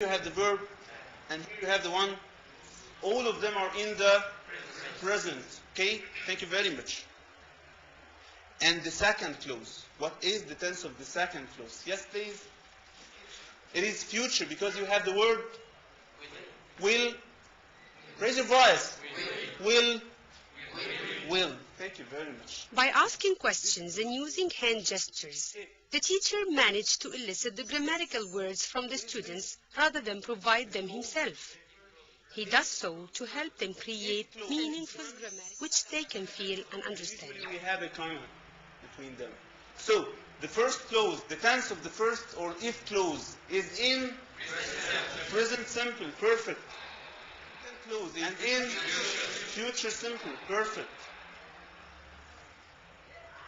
you have the verb, and here you have the one. All of them are in the present. Okay? Thank you very much. And the second clause. What is the tense of the second clause? Yes, please. It is future because you have the word will. Raise your voice. Will. Thank you very much. By asking questions and using hand gestures, the teacher managed to elicit the grammatical words from the students rather than provide them himself. He does so to help them create meaningful grammar which they can feel and understand. We have a comma between them. So, the first clause, the tense of the first or if clause is in present simple, perfect. Clause is in future simple, perfect.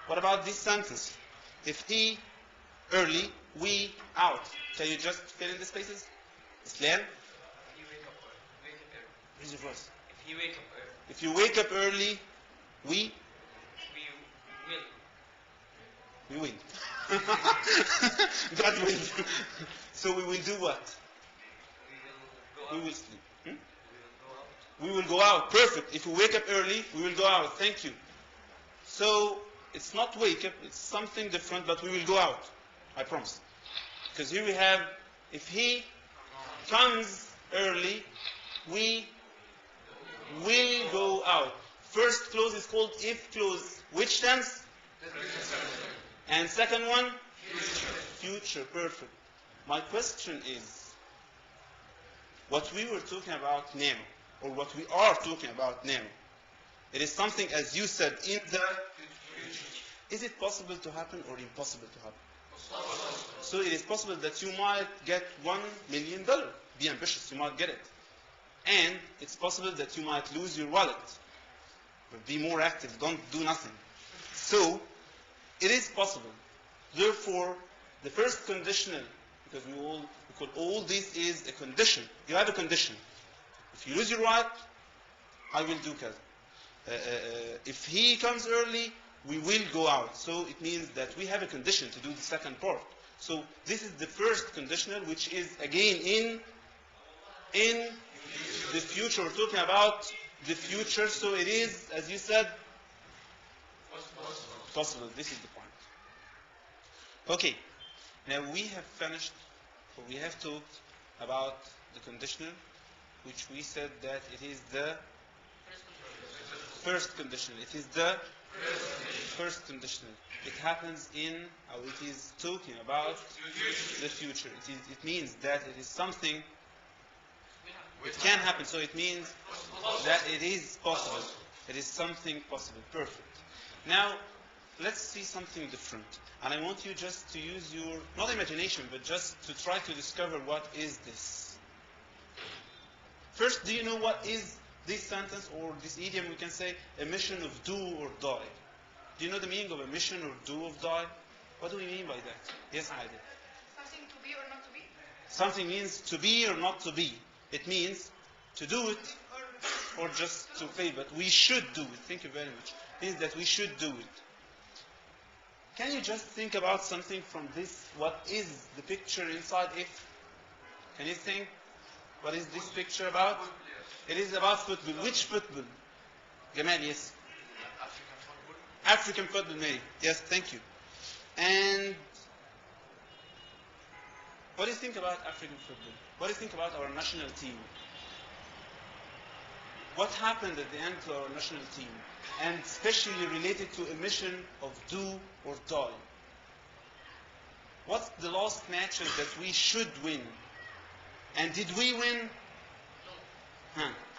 What about this sentence? If he early, we out. Can you just fill in the spaces? Islam? Raise your voice. If you wake up early, we will. God will. So we will do what? We will sleep. We will go out. Perfect. If we wake up early, we will go out. Thank you. So it's not wake up, it's something different, but we will go out. I promise. Because here we have, if he comes early, we will go out. First clause is called if clause. Which tense? And second one? Future. Perfect. My question is, what we were talking about now, or what we are talking about now, it is something, as you said, in the future. Is it possible to happen or impossible to happen? So it is possible that you might get $1 million. Be ambitious, you might get it. And it's possible that you might lose your wallet. But be more active, don't do nothing. So it is possible. Therefore, the first conditional, because we call all this is a condition. You have a condition. If you lose your wallet, I will do that. If he comes early, we will go out. So it means that we have a condition to do the second part. So this is the first conditional, which is again in the future. We're talking about the future. So it is, as you said, possible. This is the point. Okay. Now we have finished, or we have talked about the conditional, which we said that it is the first conditional. It is the first conditional. It happens in, or it is talking about the future. It means that it is something, it can happen. So it means that it is possible. It is something possible. Perfect. Now, let's see something different. And I want you just to use your, not imagination, but just to try to discover what is this. First, do you know what is this sentence or this idiom? We can say a mission of do or die. Do you know the meaning of a mission or do or die? What do we mean by that? Yes, I did. Something to be or not to be? Something means to be or not to be. It means to do it or just to fail. But we should do it. Thank you very much. It means that we should do it. Can you just think about something from this? What is the picture inside if? Can you think? What is this picture about? It is about football. Which football? Gamal, yes. African football, Mary. Yes, thank you. And what do you think about African football? What do you think about our national team? What happened at the end to our national team? And especially related to a mission of do or die. What's the last matches that we should win? And did we win?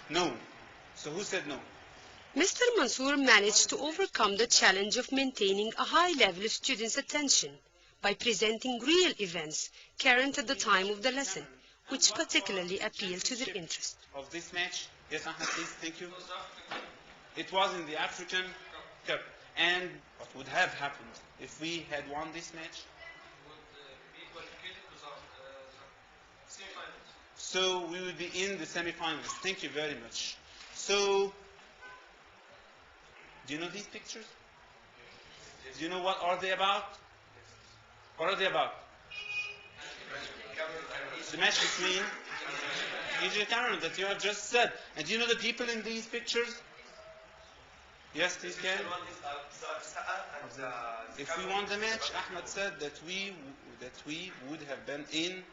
No. So who said no? Mr. Mansour managed to overcome the challenge of maintaining a high level of students' attention by presenting real events current at the time of the lesson, which particularly appealed to their interest. Of this match? Yes, Ahmed, please. Thank you. It was in the African Cup. And what would have happened if we had won this match? So we would be in the semi-finals. Thank you very much. So, do you know these pictures? Do you know what are they about? What are they about? The match between EJ Cameron, that you have just said. And do you know the people in these pictures? Yes, please, can. If we won the match, Ahmed said that we would have been in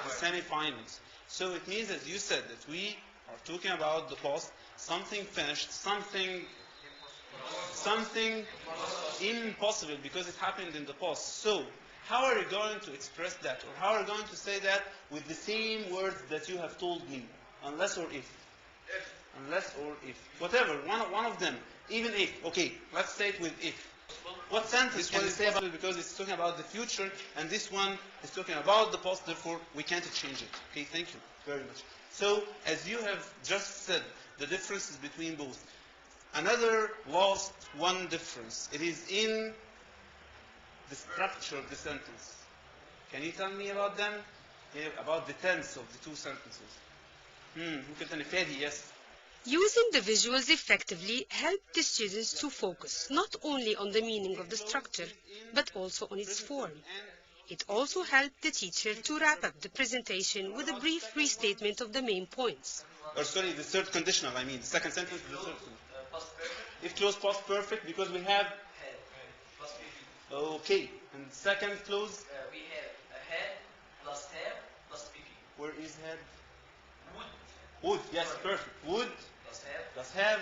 the semi-finals. So it means, as you said, that we are talking about the past, something finished, something impossible because it happened in the past. So how are you going to express that, or how are you going to say that with the same words that you have told me? Unless or if. Unless or if. Whatever, one of them. Even if. Okay, let's say it with if. What sentence can you say about it? Because it's talking about the future, and this one is talking about the past, therefore we can't change it. Okay, thank you very much. So, as you have just said, the differences between both. Another last one difference. It is in the structure of the sentence. Can you tell me about them? Yeah, about the tense of the two sentences. ممكن تاني فادي, yes. Using the visuals effectively helped the students to focus not only on the meaning of the structure, but also on its form. It also helped the teacher to wrap up the presentation with a brief restatement of the main points. Or sorry, the third conditional, I mean. The second sentence is the third one. If clause past perfect, because we have... Okay. And second clause? We have a had plus have plus PP. Where is had? Would. Would, yes, perfect. Would Plus have plus have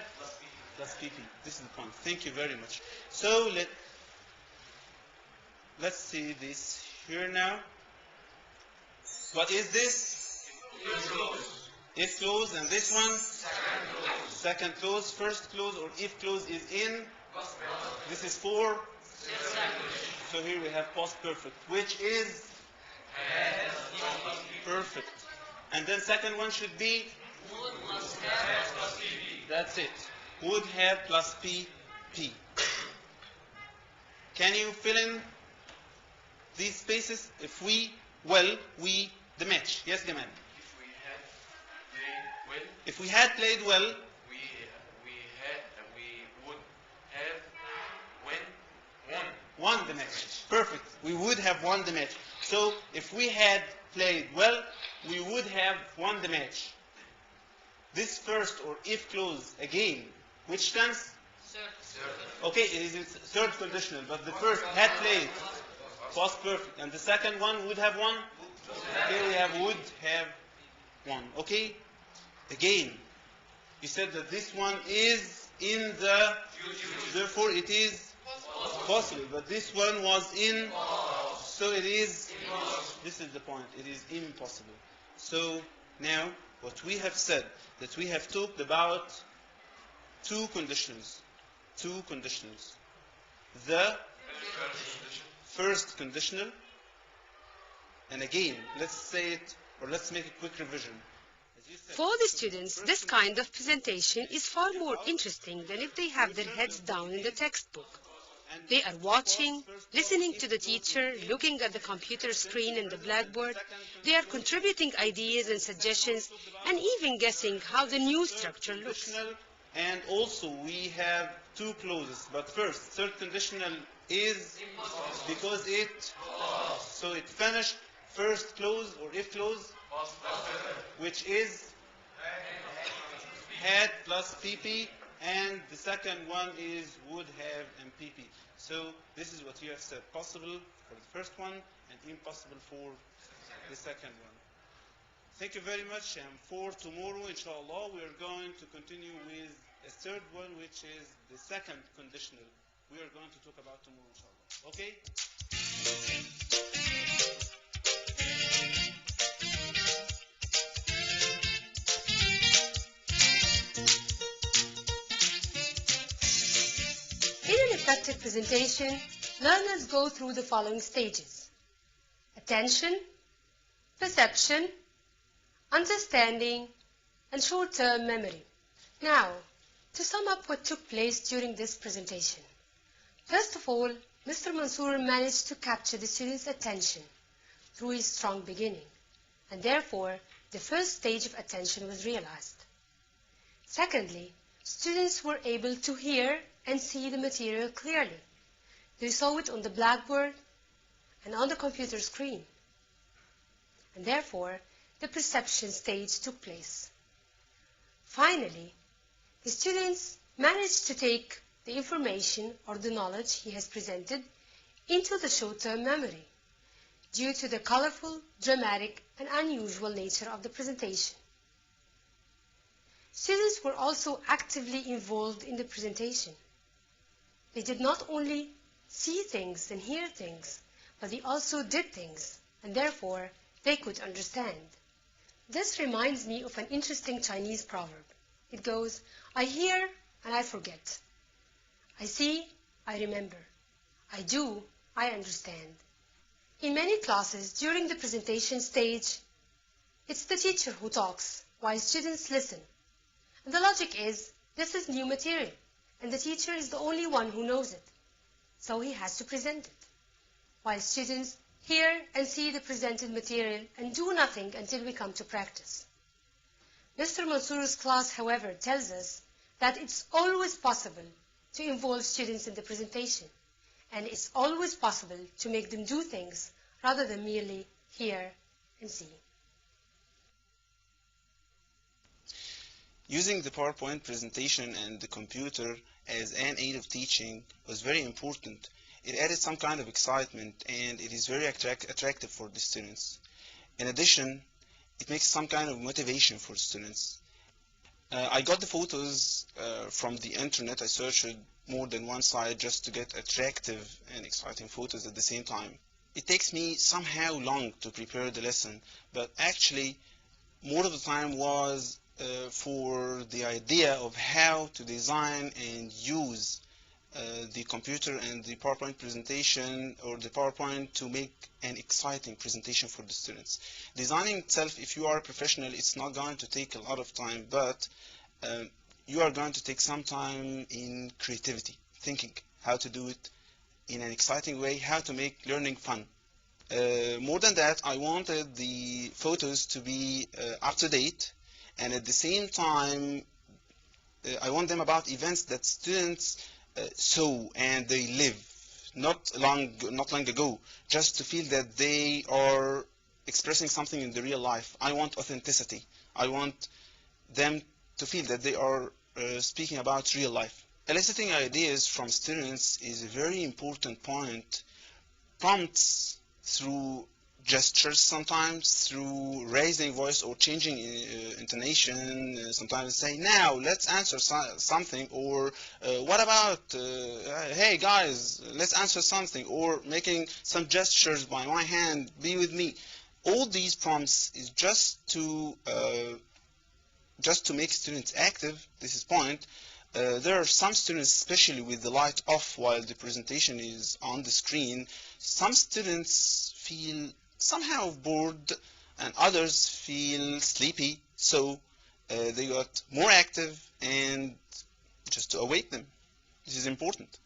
plus PP. This is the point. Thank you very much. So let's see this here now. What is this? If clause. If clause, and this one? Second clause. First clause or if clause is in? This is for? So here we have past perfect, which is? Perfect. And then second one should be? Would plus have plus PP. That's it. Would have plus PP. Can you fill in these spaces? If we, well, we, the match. Yes, Gamal? If we had played well, If we had played well, we would have won the match. Perfect. We would have won the match. So if we had played well, we would have won the match. This first or if clause again, which tense? Okay, it is its third conditional, but the first had played, past perfect, and the second one would have won. Here we have would have won. Okay, again, you said that this one is in the, therefore it is possible, but this one was in, so it is, this is the point, it is impossible. So now what we have said, that we have talked about two conditions. The first conditional, and again, let's say it, or let's make a quick revision. As you said, For the students, this kind of presentation is far more interesting than if they have their heads down in the textbook. They are watching, listening to the teacher, looking at the computer screen and the blackboard. They are contributing ideas and suggestions, and even guessing how the new structure looks. And also we have two clauses. But first, third conditional is because it, so it finished. First clause or if clause, which is had plus PP, and the second one is would have and PP. So this is what you have said, possible for the first one and impossible for the second one. Thank you very much, and for tomorrow, inshallah, we are going to continue with a third one, which is the second conditional. We are going to talk about tomorrow, inshallah. Okay? In an effective presentation, learners go through the following stages: attention, perception, understanding, and short-term memory. Now, to sum up what took place during this presentation. First of all, Mr. Mansour managed to capture the students' attention through his strong beginning, and therefore, the first stage of attention was realized. Secondly, students were able to hear and see the material clearly. They saw it on the blackboard and on the computer screen. And therefore, the perception stage took place. Finally, the students managed to take the information or the knowledge he has presented into the short-term memory due to the colorful, dramatic, and unusual nature of the presentation. Students were also actively involved in the presentation. They did not only see things and hear things, but they also did things, and therefore they could understand. This reminds me of an interesting Chinese proverb. It goes, I hear and I forget. I see, I remember. I do, I understand. In many classes, during the presentation stage, it's the teacher who talks while students listen. And the logic is, this is new material, and the teacher is the only one who knows it, so he has to present it, while students hear and see the presented material and do nothing until we come to practice. Mr. Mansour's class, however, tells us that it's always possible to involve students in the presentation, and it's always possible to make them do things rather than merely hear and see. Using the PowerPoint presentation and the computer as an aid of teaching was very important. It added some kind of excitement, and it is very attractive for the students. In addition, it makes some kind of motivation for students. I got the photos from the internet. I searched more than one site just to get attractive and exciting photos at the same time. It takes me somehow long to prepare the lesson, but actually more of the time was for the idea of how to design and use the computer and the PowerPoint presentation or the PowerPoint to make an exciting presentation for the students. Designing itself, if you are a professional, it's not going to take a lot of time, but you are going to take some time in creativity, thinking how to do it in an exciting way, how to make learning fun. More than that, I wanted the photos to be up to date, and at the same time, I want them about events that students saw and they live not long ago, just to feel that they are expressing something in the real life. I want authenticity. I want them to feel that they are speaking about real life. Eliciting ideas from students is a very important point. Prompts through gestures, sometimes through raising voice or changing intonation, sometimes say, now let's answer something, or what about, hey guys, let's answer something, or making some gestures by my hand, be with me. All these prompts is just to make students active. This is point. There are some students, especially with the light off while the presentation is on the screen, some students feel somehow bored and others feel sleepy, so they got more active, and just to awake them. This is important.